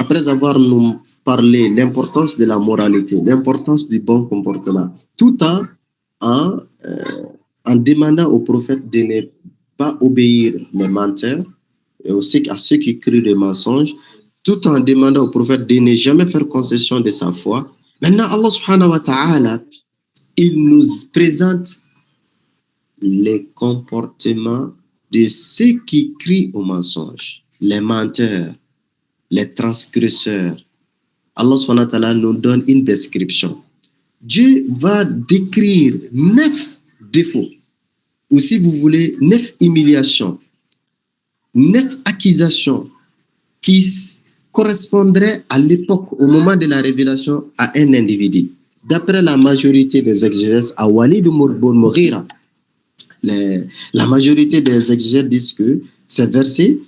après avoir nous parlé l'importance de la moralité, l'importance du bon comportement, tout en demandant au prophète de ne pas obéir les menteurs et aussi à ceux qui crient des mensonges, tout en demandant au prophète de ne jamais faire concession de sa foi. Maintenant, Allah subhanahu wa ta'ala, il nous présente les comportements de ceux qui crient au mensonge, les menteurs, les transgresseurs. Allah subhanahu wa ta'ala nous donne une description. Dieu va décrire 9 défauts, ou si vous voulez, 9 humiliations, 9 accusations qui correspondraient à l'époque, au moment de la révélation, à un individu. D'après la majorité des exégètes, à Walid ibn Mughira, la majorité des exégètes disent que ces versets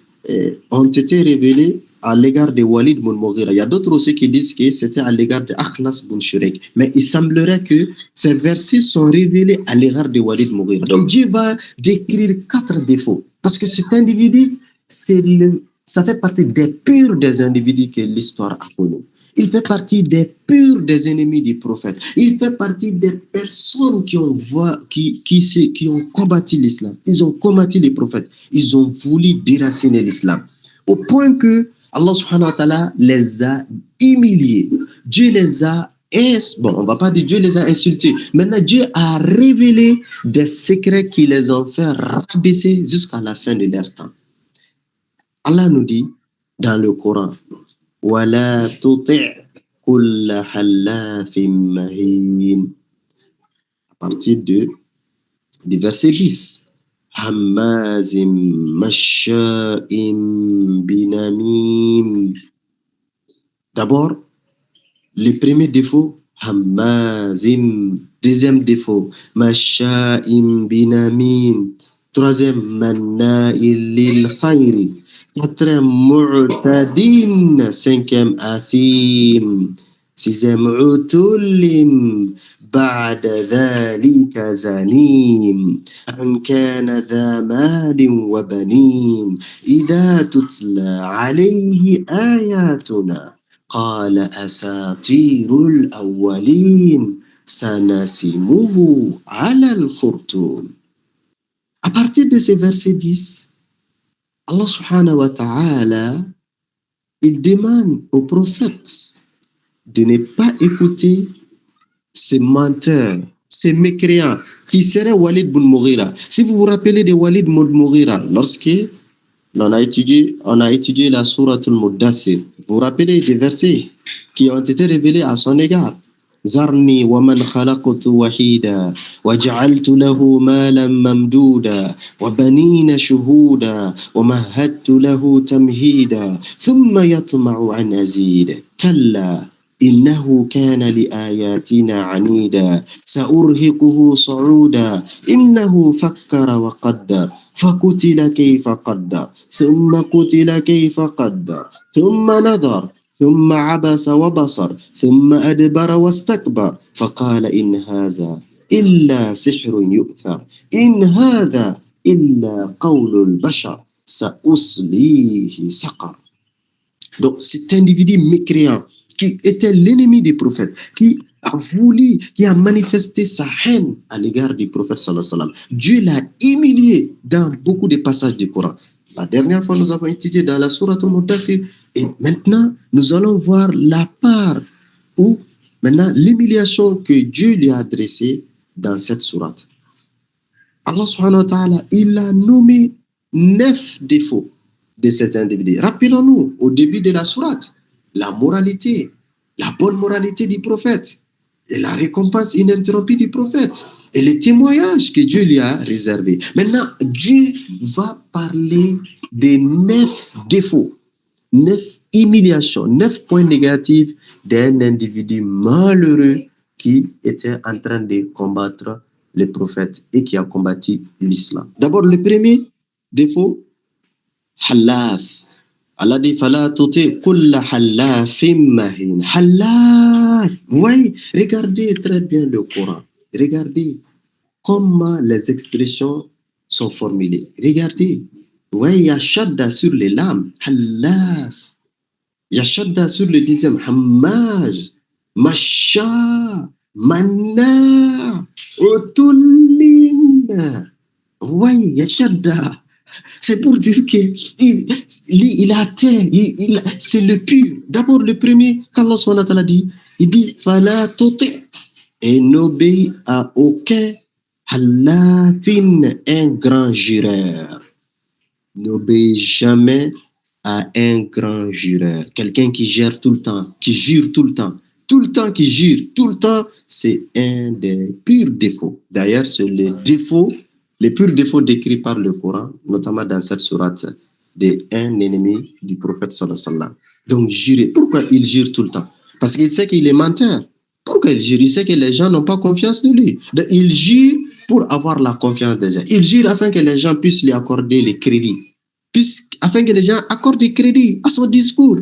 ont été révélés à l'égard de Walid ibn Mughira. Il y a d'autres aussi qui disent que c'était à l'égard de Akhnas ibn Shurek. Mais il semblerait que ces versets sont révélés à l'égard de Walid ibn Mughira. Donc Dieu va décrire 4 défauts. Parce que cet individu, ça fait partie des purs des individus que l'histoire a connus. Il fait partie des purs des ennemis du prophète. Il fait partie des personnes qui ont combattu l'islam. Ils ont combattu les prophètes. Ils ont voulu déraciner l'islam. Au point que Allah subhanahu wa ta'ala les a humiliés. Dieu les a on va pas dire Dieu les a insultés. Maintenant, Dieu a révélé des secrets qui les ont fait rabaisser jusqu'à la fin de leur temps. Allah nous dit dans le Coran, وَلَا تُطِعْ كُلَّ حَلَّافٍ مَهِينٍ. À partir du verset 10. هَمَّازٍ مَشَّاءٍ بِنَمِيمٍ. D'abord, le premier défaut, Hammazim. Deuxième défaut, Masha'im binamim. Troisième, Manna'il lil khayri. Quatrième, Mu'tadin. Cinquième, Athim. Sixième, Utulim. بعد ذلك زنيم أن كان ذا مال وبنين إذا تتلى عليه آياتنا قال أساطير الأولين سنسمه على الخرطوم. À partir de ce verset 10, Allah subhanahu wa ta'ala, il demande au prophète de ne pas écouter ces menteurs, ces mécréants qui seraient Walid ibn Mughira. Si vous vous rappelez de Walid ibn Mughira, lorsque on a étudié la sourate al-Muddassir, vous vous rappelez des versets qui ont été révélés à son égard. Zarni wa man khalaqtu wahida wa ja'altu lahu malan mamduda wa banina shuhuda wa mahadtu lahu tamhida thumma yatma'u an azid kalla إنه كان لآياتنا عنيدا سأرهقه صعودا إنه فكر وقدر فقتل كيف قدر ثم قتل كيف قدر ثم نظر ثم عبس وبصر ثم أدبر واستكبر فقال إن هذا إلا سحر يؤثر إن هذا إلا قول البشر سأصليه سقر. Donc cet individu mécréant qui était l'ennemi des prophètes, qui a manifesté sa haine à l'égard du prophète sallallahu alayhi wa sallam. Dieu l'a humilié dans beaucoup de passages du Coran. La dernière fois, nous avons étudié dans la sourate al-Muddassir, et maintenant, nous allons voir la part où, maintenant, l'humiliation que Dieu lui a adressée dans cette sourate. Allah subhanahu wa ta'ala, il a nommé 9 défauts de cet individu. Rappelons-nous, au début de la sourate, la moralité, la bonne moralité du prophète, et la récompense ininterrompue du prophète, et les témoignages que Dieu lui a réservés. Maintenant, Dieu va parler des 9 défauts, 9 humiliations, 9 points négatifs d'un individu malheureux qui était en train de combattre les prophètes et qui a combattu l'islam. D'abord, le premier défaut, halaf. Allah dit fala tuti kulla halafin mahin. Halaf. Oui, regardez très bien le Coran. Regardez comment les expressions sont formulées. Regardez. Oui, il y a shadda sur les lames. Halaf. Il y a shadda sur le dixième. Hammaj, Masha, Manna, Otullin. Oui, il y a shadda. C'est pour dire que il a atteint, c'est le pur. D'abord, le premier, qu'Allah subhanahu wa ta'ala dit, il dit, Fala tuti, et n'obéit à aucun halafin, un grand jureur. N'obéis jamais à un grand jureur. Quelqu'un qui gère tout le temps, qui jure tout le temps, qui jure tout le temps, c'est un des pires défauts. D'ailleurs, c'est le défaut, les purs défauts décrits par le Coran, notamment dans cette sourate d'un ennemi du prophète sallallahu alayhi wa sallam. Donc, jurer. Pourquoi il jure tout le temps? Parce qu'il sait qu'il est menteur. Pourquoi il jure? Il sait que les gens n'ont pas confiance en lui. Donc, il jure pour avoir la confiance des gens. Il jure afin que les gens puissent lui accorder les crédits. Afin que les gens accordent des crédits à son discours.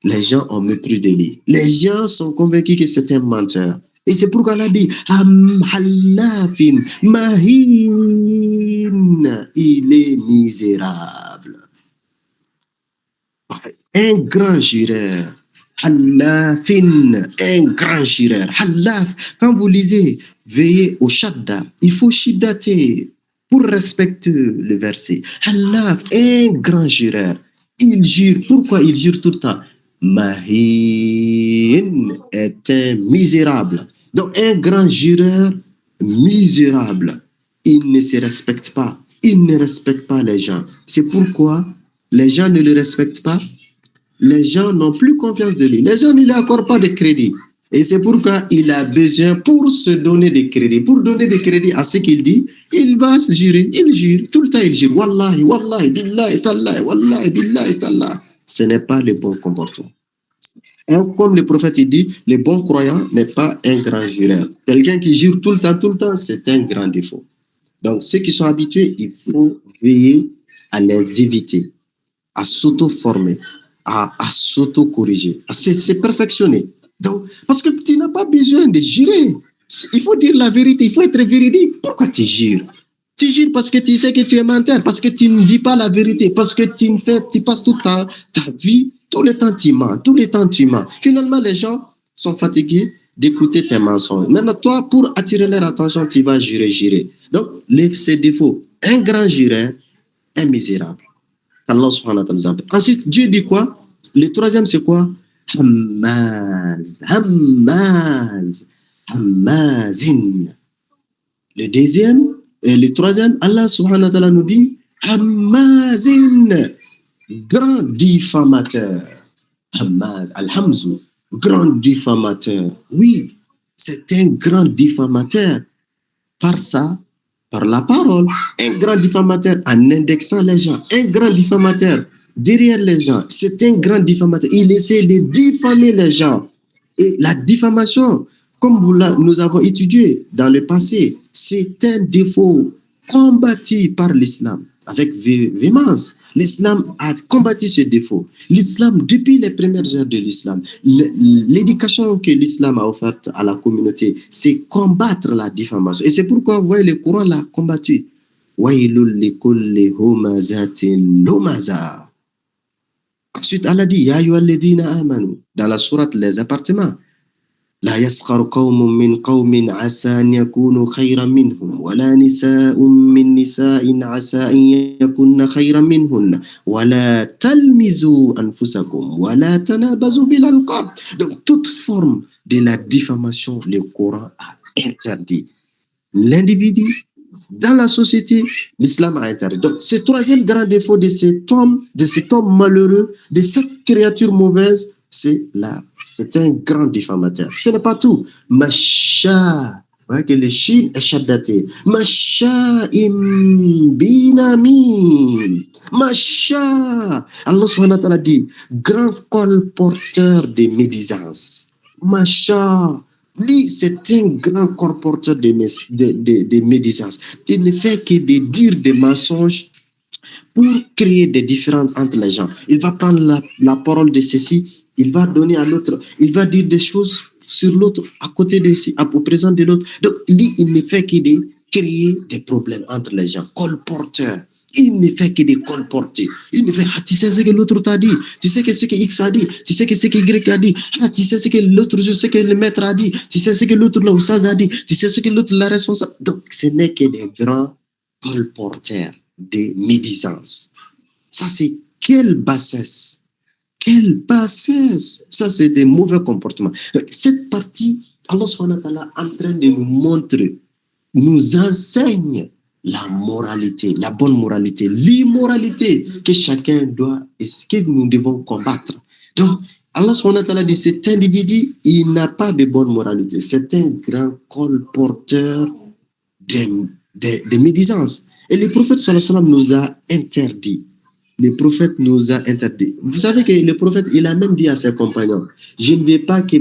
Les gens ont mépris de lui. Les gens sont convaincus que c'est un menteur. Et c'est pourquoi elle a dit Halafin, Mahin, il est misérable. Un grand jureur. Halafin, un grand jureur. Halaf, quand vous lisez, veillez au shadda. Il faut shiddater pour respecter le verset. Halaf, un grand jureur. Il jure. Pourquoi il jure tout le temps? Mahin est un misérable. Donc, un grand jureur misérable. Il ne se respecte pas. Il ne respecte pas les gens. C'est pourquoi les gens ne le respectent pas. Les gens n'ont plus confiance de lui. Les gens ne lui accordent pas de crédit. Et c'est pourquoi il a besoin, pour se donner des crédits, pour donner des crédits à ce qu'il dit, il va se jurer. Il jure. Tout le temps, il jure. Wallahi, wallahi, billahi, tallahi, wallahi, billahi, tallahi. Ce n'est pas le bon comportement. Et comme le prophète il dit, le bon croyant n'est pas un grand jureur. Quelqu'un qui jure tout le temps, c'est un grand défaut. Donc, ceux qui sont habitués, il faut veiller à les éviter, à s'auto-former, à s'auto-corriger, à se perfectionner. Donc, parce que tu n'as pas besoin de jurer. Il faut dire la vérité, il faut être véridique. Pourquoi tu jures? Tu jures parce que tu sais que tu es menteur, parce que tu ne dis pas la vérité, parce que tu passes toute ta vie, tout le temps tu mens, tout le temps tu mens. Finalement, les gens sont fatigués d'écouter tes mensonges. Maintenant, toi, pour attirer leur attention, tu vas jurer. Donc, ces défauts, un grand jureur, un misérable. Allah subhanahu wa ta'ala. Ensuite, Dieu dit quoi? Le troisième, c'est quoi? Hammazin. Le deuxième, et le troisième, Allah subhanahu wa ta'ala nous dit Hammazin, grand diffamateur. Hammaz, Al-Hamzou, grand diffamateur. Oui, c'est un grand diffamateur par ça, par la parole. Un grand diffamateur en indexant les gens. Un grand diffamateur derrière les gens. C'est un grand diffamateur. Il essaie de diffamer les gens. Et la diffamation, comme nous avons étudié dans le passé, c'est un défaut combattu par l'islam avec véhémence. L'islam a combattu ce défaut. L'islam, depuis les premières heures de l'islam, l'éducation que l'islam a offerte à la communauté, c'est combattre la diffamation. Et c'est pourquoi, vous voyez, le Coran l'a combattu. Wailul likulli humazatin lumaza. Ensuite, Allah dit, Ya ayyuhalladhina amanu, dans la sourate Les Appartements. لا يسخر قوم من قوم عسى أن يكونوا خيرا منهم ولا نساء من نساء عسى أن يكون خيرا منهن ولا تلمزوا أنفسكم ولا تنابزوا بالألقاب. Donc toute forme de la diffamation, le Coran a interdit. L'individu, dans la société, l'islam a interdit. Donc ce troisième grand défaut de cet homme malheureux, de cette créature mauvaise, c'est un grand diffamateur. Ce n'est pas tout. Masha, voyez que le shin est shaddaté. Masha binamin. Masha. Allah subhanahu wa ta'ala dit, grand colporteur de médisance. Masha. Lui, c'est un grand colporteur de médisance. Il ne fait que de dire des mensonges pour créer des différences entre les gens. Il va prendre la parole de ceci, il va donner à l'autre, il va dire des choses sur l'autre, à côté de ci, au présent de l'autre. Donc, lui, il ne fait que de créer des problèmes entre les gens. Colporteur. Il ne fait que des colporter. Il ne fait, tu sais ce que l'autre t'a dit, tu sais ce que X a dit, tu sais ce que Y a dit, tu sais ce que l'autre, je sais que le maître a dit, tu sais ce que l'autre, l'oustaz a dit, tu sais ce que l'autre, la responsable. Donc, ce n'est que des grands colporteurs de médisance. Ça, c'est quelle bassesse. Quelle bassesse. Ça, c'est des mauvais comportements. Cette partie, Allah subhanahu wa ta'ala est en train de nous montrer, nous enseigne la moralité, la bonne moralité, l'immoralité que chacun doit et ce que nous devons combattre. Donc, Allah subhanahu wa ta'ala dit, cet individu, il n'a pas de bonne moralité. C'est un grand colporteur de médisance. Et le prophète sallallahu alayhi wa sallam nous a interdit. Le prophète nous a interdit. Vous savez que le prophète, il a même dit à ses compagnons, je ne veux pas que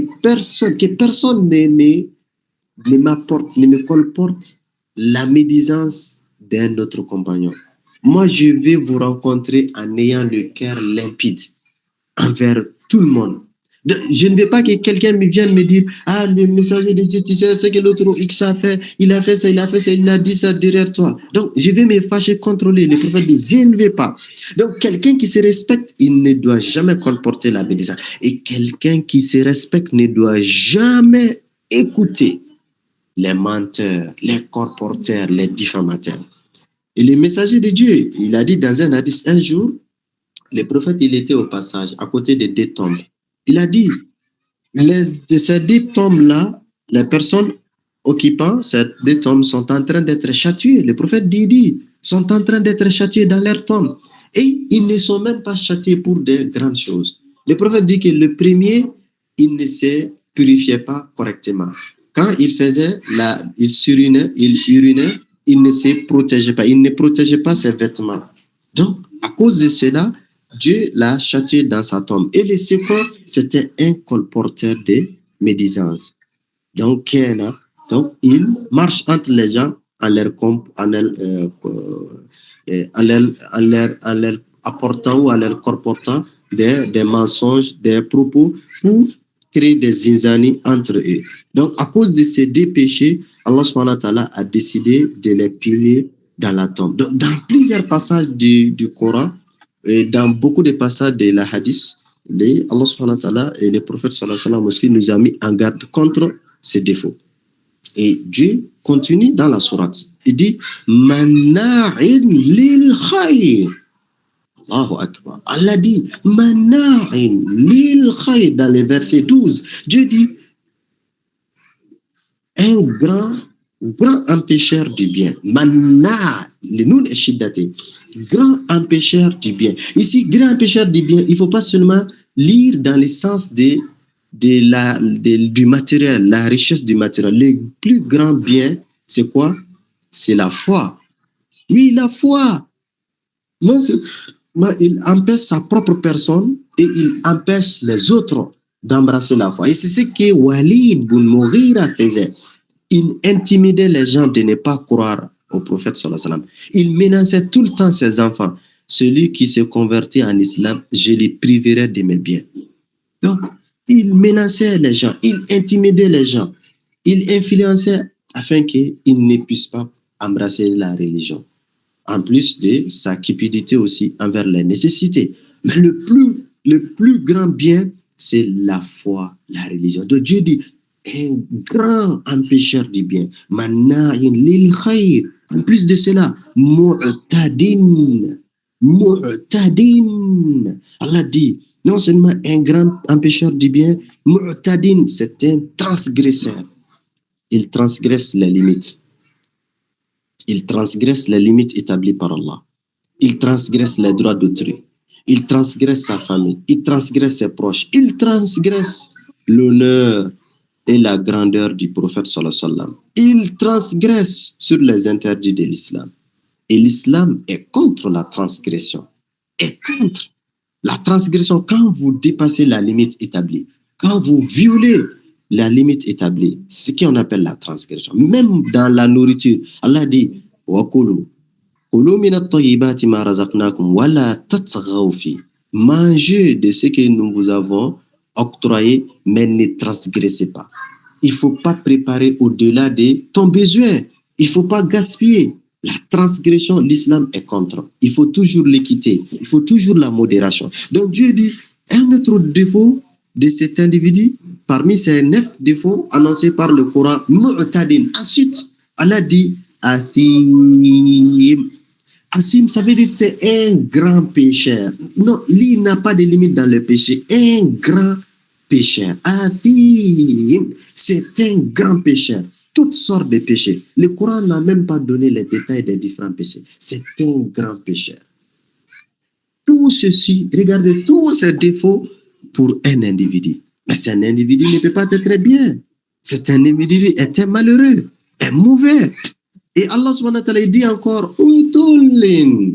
personne ne m'apporte, ne me colporte la médisance d'un autre compagnon. Moi, je vais vous rencontrer en ayant le cœur limpide envers tout le monde. Je ne veux pas que quelqu'un me vienne me dire, ah, le messager de Dieu, tu sais ce que l'autre X a fait, il a fait ça, il a dit ça derrière toi. Donc, je vais me fâcher contre lui. Le prophète dit, je ne veux pas. Donc, quelqu'un qui se respecte, il ne doit jamais colporter la médisance. Et quelqu'un qui se respecte ne doit jamais écouter les menteurs, les colporteurs, les diffamateurs. Et le messager de Dieu, il a dit dans un hadith, un jour, le prophète, il était au passage, à côté de deux tombes. Il a dit, de ces deux tombes-là, les personnes occupant ces deux tombes sont en train d'être châtiées. Le prophète dit, sont en train d'être châtiés dans leurs tombes. Et ils ne sont même pas châtiés pour de grandes choses. Le prophète dit que le premier, il ne se purifiait pas correctement. Quand il faisait il urinait, il ne se protégeait pas. Il ne protégeait pas ses vêtements. Donc, à cause de cela, Dieu l'a châtié dans sa tombe. Et le second, c'était un colporteur de médisance. Donc, il marche entre les gens en leur apportant ou en leur colportant des mensonges, des propos pour créer des insanies entre eux. Donc, à cause de ces deux péchés, Allah subhanahu wa ta'ala a décidé de les punir dans la tombe. Donc, dans plusieurs passages du Coran, et dans beaucoup de passages de la hadith, Allah subhanahu wa ta'ala et le prophète sallallahu alayhi wa sallam aussi nous a mis en garde contre ces défauts. Et Dieu continue dans la sourate. Il dit Mana'in lil khayr. Allahu Akbar. Allah dit Mana'in lil khayr dans le verset 12. Dieu dit un grand empêcheur du bien. Manna, le nun est shiddati. Grand empêcheur du bien. Ici, grand empêcheur du bien, il ne faut pas seulement lire dans le sens du matériel, la richesse du matériel. Le plus grand bien, c'est quoi? C'est la foi. Oui, la foi. Non, il empêche sa propre personne et il empêche les autres d'embrasser la foi. Et c'est ce que Walid bin Mughira faisait. Il intimidait les gens de ne pas croire au prophète sallallahu alayhi wa sallam. Il menaçait tout le temps ses enfants. Celui qui se convertit en islam, je les priverai de mes biens. Donc, il menaçait les gens, il intimidait les gens, il influençait afin qu'ils ne puissent pas embrasser la religion. En plus de sa cupidité aussi envers les nécessités. Mais le plus grand bien, c'est la foi, la religion. Donc Dieu dit, un grand empêcheur du bien. Mana'in lil khayr. En plus de cela, mu'tadin. Allah dit, non seulement un grand empêcheur du bien, mu'tadin, c'est un transgresseur. Il transgresse les limites. Il transgresse les limites établies par Allah. Il transgresse les droits d'autrui. Il transgresse sa famille. Il transgresse ses proches. Il transgresse l'honneur et la grandeur du prophète sallallahu alayhi wa sallam. Il transgresse sur les interdits de l'islam. Et l'islam est contre la transgression. Est contre la transgression quand vous dépassez la limite établie. Quand vous violez la limite établie, ce qu'on appelle la transgression. Même dans la nourriture, Allah dit وَكُلُوا كُلُوا مِنَ الطَّيِّبَاتِ مَا رَزَقْنَاكُمْ وَلَا تَطْغَوْا فِيهِ. Mangez de ce que nous vous avons octroyé, mais ne transgressez pas. Il ne faut pas préparer au-delà de ton besoin. Il ne faut pas gaspiller. La transgression, l'islam est contre. Il faut toujours l'équité, il faut toujours la modération. Donc Dieu dit, un autre défaut de cet individu, parmi ces 9 défauts annoncés par le Coran, mu'tadin. Ensuite, Allah dit, athim. Asim, ça veut dire c'est un grand pécheur. Non, il n'a pas de limite dans le péché. Un grand pécheur. Athim, c'est un grand pécheur. Toutes sortes de péchés. Le Coran n'a même pas donné les détails des différents péchés. C'est un grand pécheur. Tout ceci, regardez tous ces défauts pour un individu. Mais c'est un individu ne peut pas être très bien. C'est un individu est un malheureux, un mauvais. Et Allah subhanahu wa ta'ala dit encore Utullin.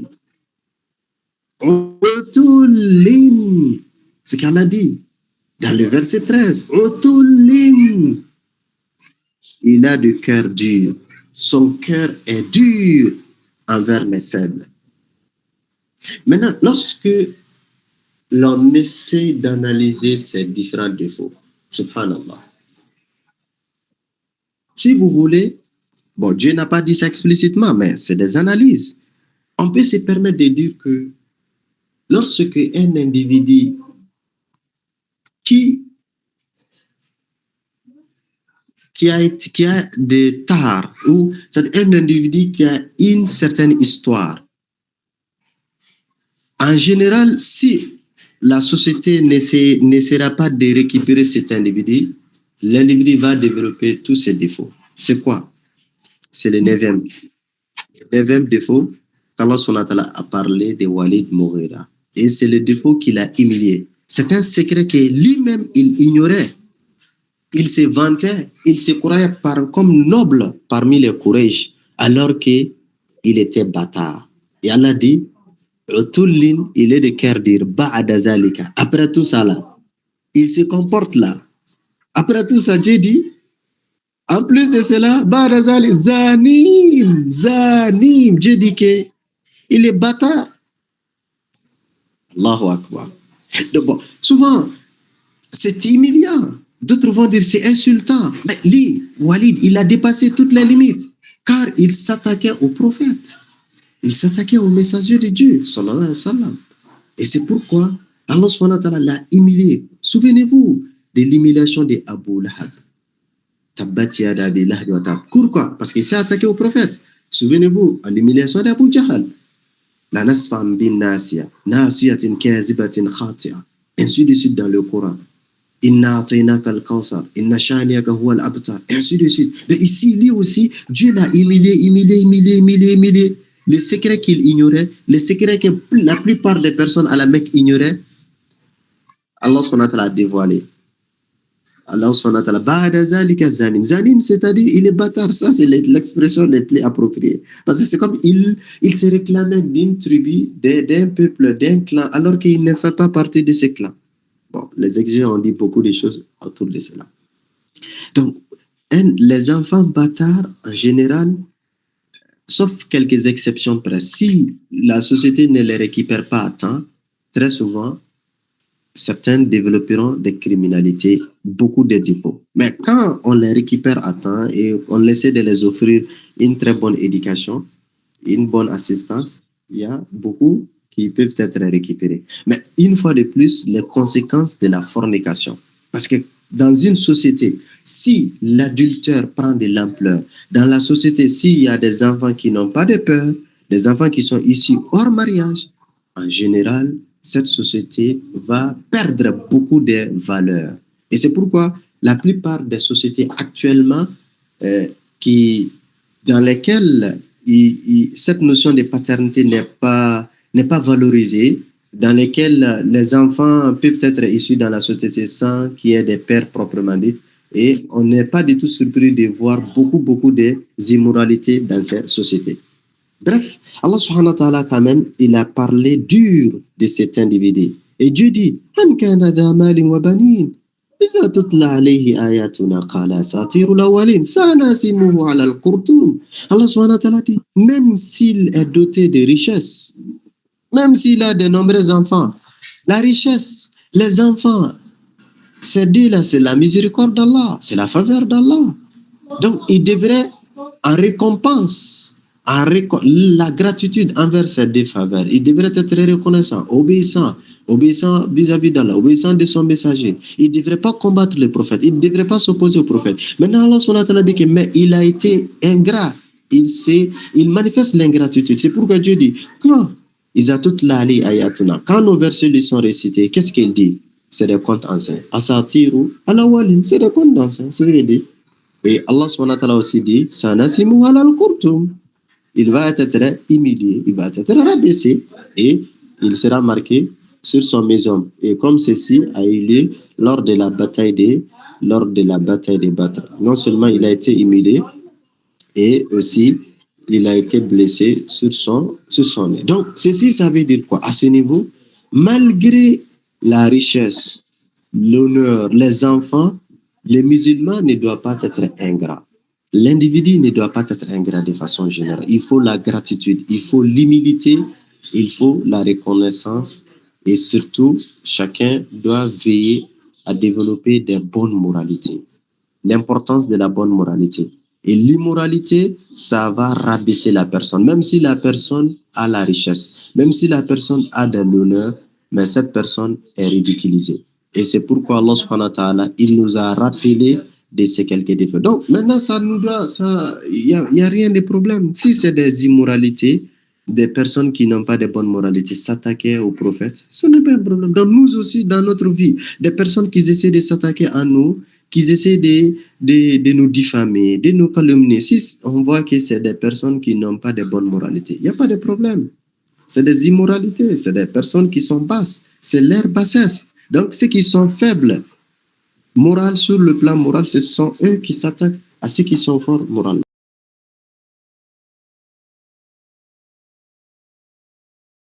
Utullin. C'est ce qu'Allah dit dans le verset 13. Utullin. Il a du cœur dur. Son cœur est dur envers les faibles. Maintenant, lorsque l'on essaie d'analyser ces différents défauts, subhanallah, si vous voulez, bon, Dieu n'a pas dit ça explicitement, mais c'est des analyses. On peut se permettre de dire que lorsque un individu qui a des tares, ou c'est un individu qui a une certaine histoire, en général, si la société n'essaiera pas de récupérer cet individu, l'individu va développer tous ses défauts. C'est quoi? C'est le 9e. Le 9e défaut, Allah subhanahu wa ta'ala a parlé de Walid Mughira. Et c'est le défaut qu'il a humilié. C'est un secret que lui-même, il ignorait. Il se vantait, il se croyait comme noble parmi les Quraysh, alors qu'il était bâtard. Et Allah dit, Utullin, il est de cœur dire, ba'da zalika. Après tout ça là, il se comporte là. Après tout ça, Dieu dit, en plus de cela, ba'da zalika, zanim. Dieu dit que il est bâtard. Allahu Akbar. Donc bon, souvent, c'est humiliant. D'autres vont dire c'est insultant. Mais lui, Walid, il a dépassé toutes les limites, car il s'attaquait au prophète. Il s'attaquait au messager de Dieu, sallallahu alayhi wa sallam. Et c'est pourquoi Allah subhanahu wa ta'ala l'a humilié. Souvenez-vous de l'humiliation d'Abu Lahab. Tabbat yada abi lahab wa tab. Pourquoi? Parce qu'il s'est attaqué au prophète. Souvenez-vous de l'humiliation d'Abu Jahal. La nasfam bin nasiya, nasiyatin kazibatin khati'a. Ainsi de suite dans le Coran. Inna ataynaka al-kawthar, inna shaniyaka huwa al-abtar. Ainsi de suite. Et ici, lui aussi, Dieu l'a humilié. Les secrets qu'il ignorait, les secrets que la plupart des personnes à la Mecque ignoraient, Allah subhanahu wa ta'ala a dévoilé. Allah subhanahu wa ta'ala, ba'da zalika zanim. Zanim, c'est-à-dire, il est bâtard. Ça, c'est l'expression la plus appropriée. Parce que c'est comme il se réclamait d'une tribu, d'un peuple, d'un clan, alors qu'il ne fait pas partie de ce clan. Bon, les exégètes ont dit beaucoup de choses autour de cela. Donc, les enfants bâtards, en général, sauf quelques exceptions près, si la société ne les récupère pas à temps, très souvent, certains développeront des criminalités, beaucoup de défauts. Mais quand on les récupère à temps et on essaie de les offrir une très bonne éducation, une bonne assistance, il y a beaucoup qui peuvent être récupérés. Mais une fois de plus, les conséquences de la fornication. Parce que dans une société, si l'adultère prend de l'ampleur, dans la société, s'il y a des enfants qui n'ont pas de peur, des enfants qui sont issus hors mariage, en général, cette société va perdre beaucoup de valeurs. Et c'est pourquoi la plupart des sociétés actuellement dans lesquelles cette notion de paternité n'est pas valorisée, dans lesquelles les enfants peuvent être issus dans la société sans qu'il y ait des pères proprement dits. Et on n'est pas du tout surpris de voir beaucoup d'immoralités dans cette société. Bref, Allah subhanahu wa ta'ala quand même, il a parlé dur de cet individu. Et Dieu dit, Allah subhanahu wa ta'ala dit, même s'il est doté de richesses, même s'il a de nombreux enfants, la richesse, les enfants, ces deux-là, c'est la miséricorde d'Allah, c'est la faveur d'Allah. Donc, il devrait, en récompense La gratitude envers ses défaveurs. Il devrait être reconnaissant, obéissant vis-à-vis d'Allah, obéissant de son messager. Il ne devrait pas combattre le prophète, il ne devrait pas s'opposer au prophète. Maintenant, Allah subhanahu wa ta'ala dit que mais il a été ingrat. Il manifeste l'ingratitude. C'est pourquoi Dieu dit, quand nos versets lui sont récités, qu'est-ce qu'il dit? C'est des contes anciens. Asatiru alawalin, c'est des contes anciens. C'est ce qu'il dit. Et Allah subhanahu wa ta'ala aussi dit, Sanasimu halal kurtum. Il va être humilié, il va être rabaissé et il sera marqué sur son maison. Et comme ceci a eu lieu lors de la bataille des Badr. Non seulement il a été humilié, et aussi il a été blessé sur son nez. Donc, ceci, ça veut dire quoi? À ce niveau, malgré la richesse, l'honneur, les enfants, les musulmans ne doivent pas être ingrats. L'individu ne doit pas être ingrat de façon générale. Il faut la gratitude, il faut l'humilité, il faut la reconnaissance et surtout, chacun doit veiller à développer des bonnes moralités. L'importance de la bonne moralité. Et l'immoralité, ça va rabaisser la personne. Même si la personne a la richesse, même si la personne a de l'honneur, mais cette personne est ridiculisée. Et c'est pourquoi Allah subhanahu wa ta'ala, il nous a rappelé de ces quelques défauts. Donc, maintenant, il n'y a rien de problème. Si c'est des immoralités, des personnes qui n'ont pas de bonne moralité s'attaquer au prophète, ce n'est pas un problème. Donc, nous aussi, dans notre vie, des personnes qui essaient de s'attaquer à nous, qui essaient de nous diffamer, de nous calomnier, si on voit que c'est des personnes qui n'ont pas de bonne moralité, il n'y a pas de problème. C'est des immoralités, c'est des personnes qui sont basses, c'est leur bassesse. Donc, ceux qui sont faibles, moral, sur le plan moral, ce sont eux qui s'attaquent à ceux qui sont forts moralement.